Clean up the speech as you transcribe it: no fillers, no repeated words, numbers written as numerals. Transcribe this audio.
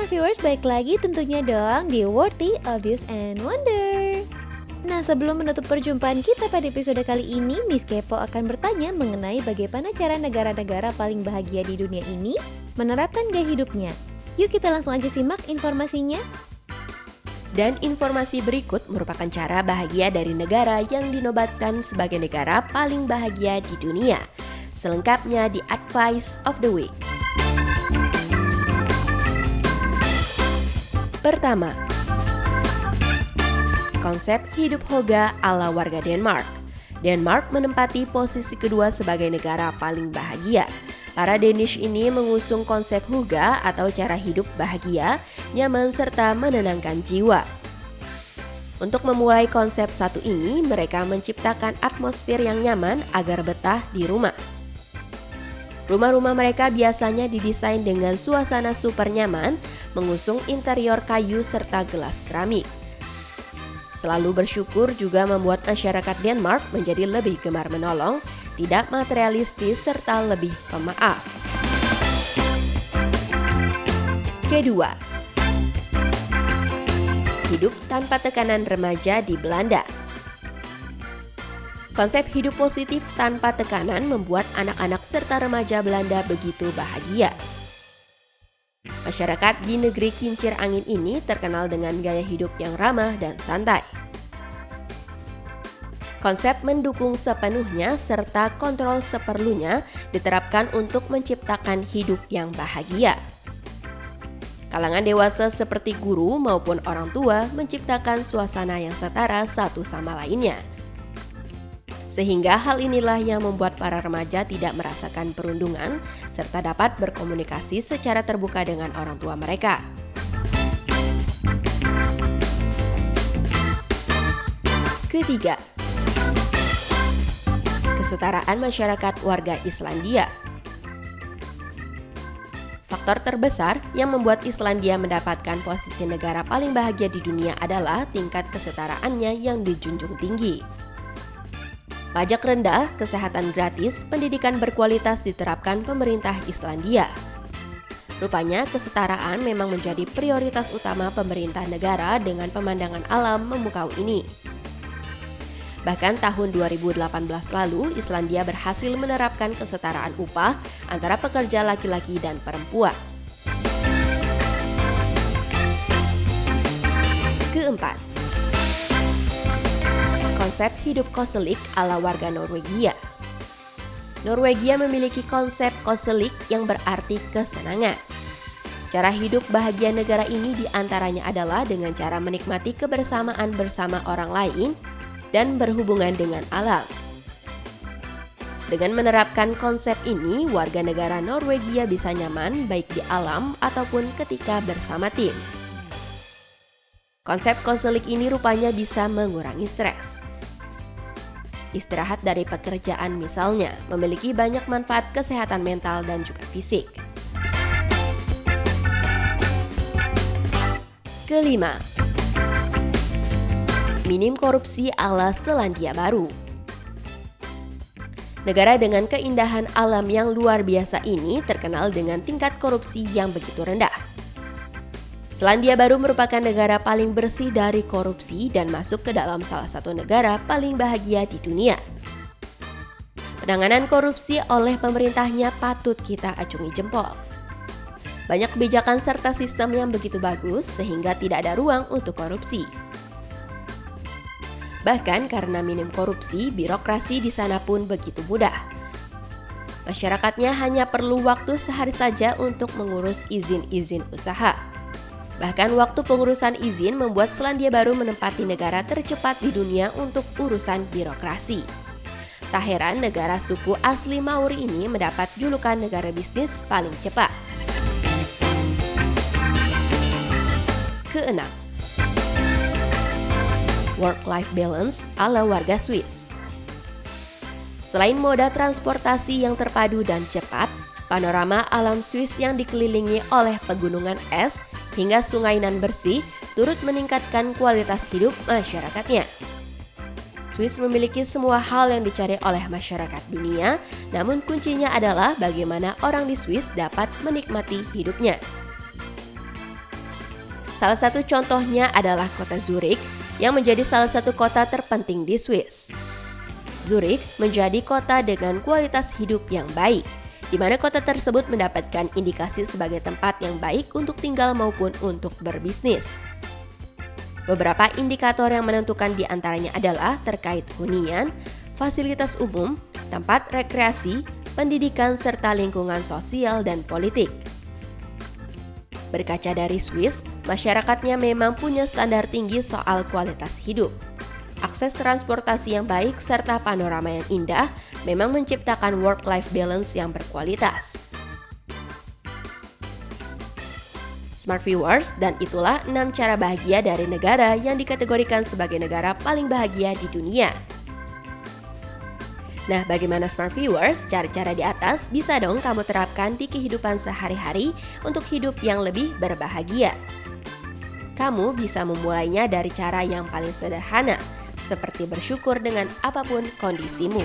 viewers, balik lagi tentunya dong di Worthy, Obvious, and Wonder. Nah, sebelum menutup perjumpaan kita pada episode kali ini, Miss Kepo akan bertanya mengenai bagaimana cara negara-negara paling bahagia di dunia ini menerapkan gaya hidupnya. Yuk kita langsung aja simak informasinya. Dan informasi berikut merupakan cara bahagia dari negara yang dinobatkan sebagai negara paling bahagia di dunia. Selengkapnya di Advice of the Week. Pertama, konsep hidup hoga ala warga Denmark. Denmark menempati posisi kedua sebagai negara paling bahagia. Para Danish ini mengusung konsep hoga atau cara hidup bahagia, nyaman serta menenangkan jiwa. Untuk memulai konsep satu ini, mereka menciptakan atmosfer yang nyaman agar betah di rumah. Rumah-rumah mereka biasanya didesain dengan suasana super nyaman, mengusung interior kayu serta gelas keramik. Selalu bersyukur juga membuat masyarakat Denmark menjadi lebih gemar menolong, tidak materialistis serta lebih pemaaf. Kedua, hidup tanpa tekanan remaja di Belanda. Konsep hidup positif tanpa tekanan membuat anak-anak serta remaja Belanda begitu bahagia. Masyarakat di negeri kincir angin ini terkenal dengan gaya hidup yang ramah dan santai. Konsep mendukung sepenuhnya serta kontrol seperlunya diterapkan untuk menciptakan hidup yang bahagia. Kalangan dewasa seperti guru maupun orang tua menciptakan suasana yang setara satu sama lainnya. Sehingga hal inilah yang membuat para remaja tidak merasakan perundungan serta dapat berkomunikasi secara terbuka dengan orang tua mereka. Ketiga, kesetaraan masyarakat warga Islandia. Faktor terbesar yang membuat Islandia mendapatkan posisi negara paling bahagia di dunia adalah tingkat kesetaraannya yang dijunjung tinggi. Pajak rendah, kesehatan gratis, pendidikan berkualitas diterapkan pemerintah Islandia. Rupanya kesetaraan memang menjadi prioritas utama pemerintah negara dengan pemandangan alam memukau ini. Bahkan tahun 2018 lalu, Islandia berhasil menerapkan kesetaraan upah antara pekerja laki-laki dan perempuan. Keempat, konsep hidup koselik ala warga Norwegia. Norwegia memiliki konsep koselik yang berarti kesenangan. Cara hidup bahagia negara ini diantaranya adalah dengan cara menikmati kebersamaan bersama orang lain dan berhubungan dengan alam. Dengan menerapkan konsep ini, warga negara Norwegia bisa nyaman baik di alam ataupun ketika bersama tim. Konsep konselik ini rupanya bisa mengurangi stres. Istirahat dari pekerjaan misalnya memiliki banyak manfaat kesehatan mental dan juga fisik. Kelima, minim korupsi ala Selandia Baru. Negara dengan keindahan alam yang luar biasa ini terkenal dengan tingkat korupsi yang begitu rendah. Selandia Baru merupakan negara paling bersih dari korupsi dan masuk ke dalam salah satu negara paling bahagia di dunia. Penanganan korupsi oleh pemerintahnya patut kita acungi jempol. Banyak kebijakan serta sistem yang begitu bagus sehingga tidak ada ruang untuk korupsi. Bahkan karena minim korupsi, birokrasi di sana pun begitu mudah. Masyarakatnya hanya perlu waktu sehari saja untuk mengurus izin-izin usaha. Bahkan waktu pengurusan izin membuat Selandia Baru menempati negara tercepat di dunia untuk urusan birokrasi. Tak heran negara suku asli Maori ini mendapat julukan negara bisnis paling cepat. Keenam, work-life balance ala warga Swiss. Selain moda transportasi yang terpadu dan cepat, panorama alam Swiss yang dikelilingi oleh pegunungan es hingga sungai nan bersih turut meningkatkan kualitas hidup masyarakatnya. Swiss memiliki semua hal yang dicari oleh masyarakat dunia, namun kuncinya adalah bagaimana orang di Swiss dapat menikmati hidupnya. Salah satu contohnya adalah kota Zurich yang menjadi salah satu kota terpenting di Swiss. Zurich menjadi kota dengan kualitas hidup yang baik, di mana kota tersebut mendapatkan indikasi sebagai tempat yang baik untuk tinggal maupun untuk berbisnis. Beberapa indikator yang menentukan diantaranya adalah terkait hunian, fasilitas umum, tempat rekreasi, pendidikan, serta lingkungan sosial dan politik. Berkaca dari Swiss, masyarakatnya memang punya standar tinggi soal kualitas hidup. Akses transportasi yang baik serta panorama yang indah memang menciptakan work-life balance yang berkualitas. Smart Viewers, dan itulah 6 cara bahagia dari negara yang dikategorikan sebagai negara paling bahagia di dunia. Nah, bagaimana Smart Viewers? Cara-cara di atas bisa dong kamu terapkan di kehidupan sehari-hari untuk hidup yang lebih berbahagia. Kamu bisa memulainya dari cara yang paling sederhana, seperti bersyukur dengan apapun kondisimu.